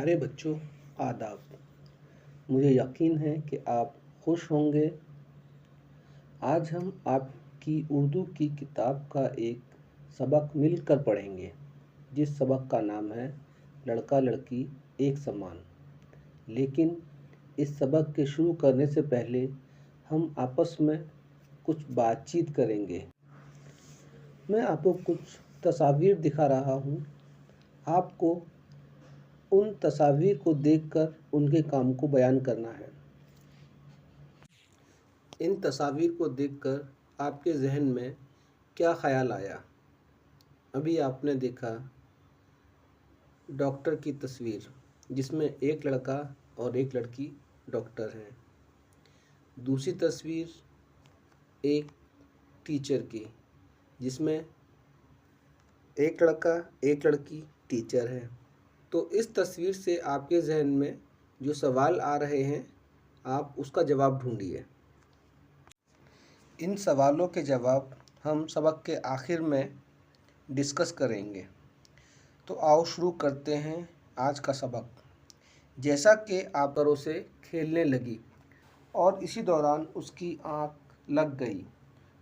प्यारे बच्चों, आदाब। मुझे यकीन है कि आप खुश होंगे। आज हम आपकी उर्दू की किताब का एक सबक मिलकर पढ़ेंगे, जिस सबक का नाम है लड़का लड़की एक समान। लेकिन इस सबक के शुरू करने से पहले हम आपस में कुछ बातचीत करेंगे। मैं आपको कुछ तस्वीर दिखा रहा हूँ। आपको उन तस्वीर को देखकर उनके काम को बयान करना है। इन तस्वीर को देखकर आपके जहन में क्या ख्याल आया? अभी आपने देखा डॉक्टर की तस्वीर, जिसमें एक लड़का और एक लड़की डॉक्टर हैं। दूसरी तस्वीर एक टीचर की, जिसमें एक लड़का एक लड़की टीचर है। तो इस तस्वीर से आपके जहन में जो सवाल आ रहे हैं, आप उसका जवाब ढूंढिए। इन सवालों के जवाब हम सबक के आखिर में डिस्कस करेंगे। तो आओ शुरू करते हैं आज का सबक। जैसा कि आप घरों से खेलने लगी और इसी दौरान उसकी आंख लग गई।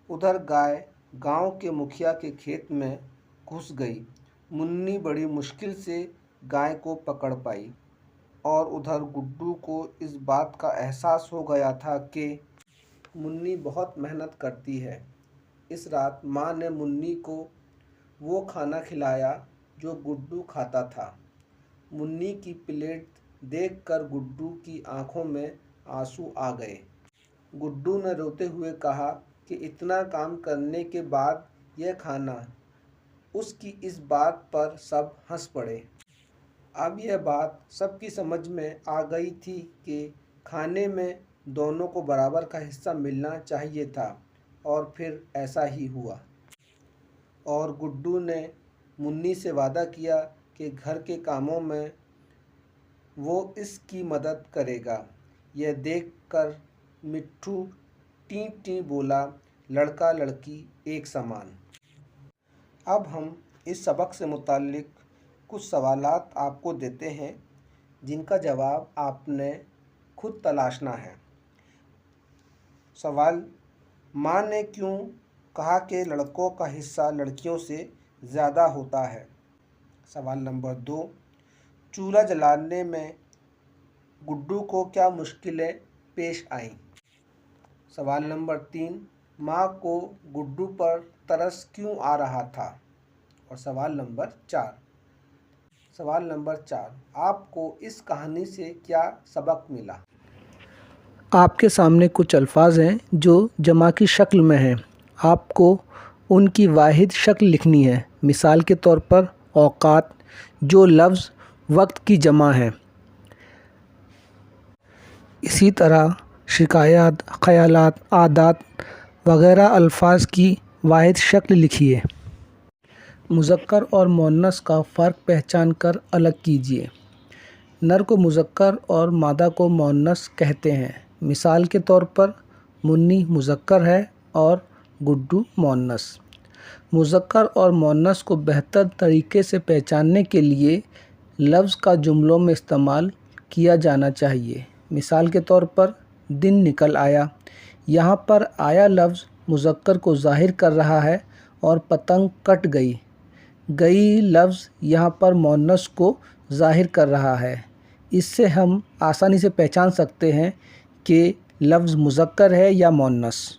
उधर गाय गांव के मुखिया के खेत में घुस गई। मुन्नी बड़ी मुश्किल से गाय को पकड़ पाई और उधर गुड्डू को इस बात का एहसास हो गया था कि मुन्नी बहुत मेहनत करती है। इस रात माँ ने मुन्नी को वो खाना खिलाया जो गुड्डू खाता था। मुन्नी की प्लेट देखकर गुड्डू की आंखों में आंसू आ गए। गुड्डू ने रोते हुए कहा कि इतना काम करने के बाद यह खाना। उसकी इस बात पर सब हंस पड़े। अब यह बात सबकी समझ में आ गई थी कि खाने में दोनों को बराबर का हिस्सा मिलना चाहिए था, और फिर ऐसा ही हुआ। और गुड्डू ने मुन्नी से वादा किया कि घर के कामों में वो इसकी मदद करेगा। यह देखकर मिट्ठू टी टी बोला, लड़का लड़की एक समान। अब हम इस सबक से मुताल्लिक कुछ सवालात आपको देते हैं, जिनका जवाब आपने खुद तलाशना है। सवाल: माँ ने क्यों कहा कि लड़कों का हिस्सा लड़कियों से ज़्यादा होता है? सवाल नंबर 2, चूल्हा जलाने में गुड्डू को क्या मुश्किलें पेश आईं? सवाल नंबर 3, माँ को गुड्डू पर तरस क्यों आ रहा था? और सवाल नंबर 4, आपको इस कहानी से क्या सबक मिला? आपके सामने कुछ अल्फाज हैं जो जमा की शक्ल में हैं। आपको उनकी वाहिद शक्ल लिखनी है। मिसाल के तौर पर औकात, जो लफ्ज़ वक्त की जमा है। इसी तरह शिकायत, ख़यालात, आदात वगैरह अल्फाज की वाहिद शक्ल लिखिए। मुज़क्कर और मुअन्नस का फ़र्क पहचान कर अलग कीजिए। नर को मुज़क्कर और मादा को मुअन्नस कहते हैं। मिसाल के तौर पर मुन्नी मुज़क्कर है और गुड्डू मुअन्नस। मुज़क्कर और मुअन्नस को बेहतर तरीके से पहचानने के लिए लफ्ज़ का जुमलों में इस्तेमाल किया जाना चाहिए। मिसाल के तौर पर दिन निकल आया। यहाँ पर आया लफ्ज़ मुज़क्कर को ज़ाहिर कर रहा है और पतंग कट गई। गई लफ्ज़ यहाँ पर मुअन्नस को ज़ाहिर कर रहा है। इससे हम आसानी से पहचान सकते हैं कि लफ्ज़ मुज़क्कर है या मुअन्नस।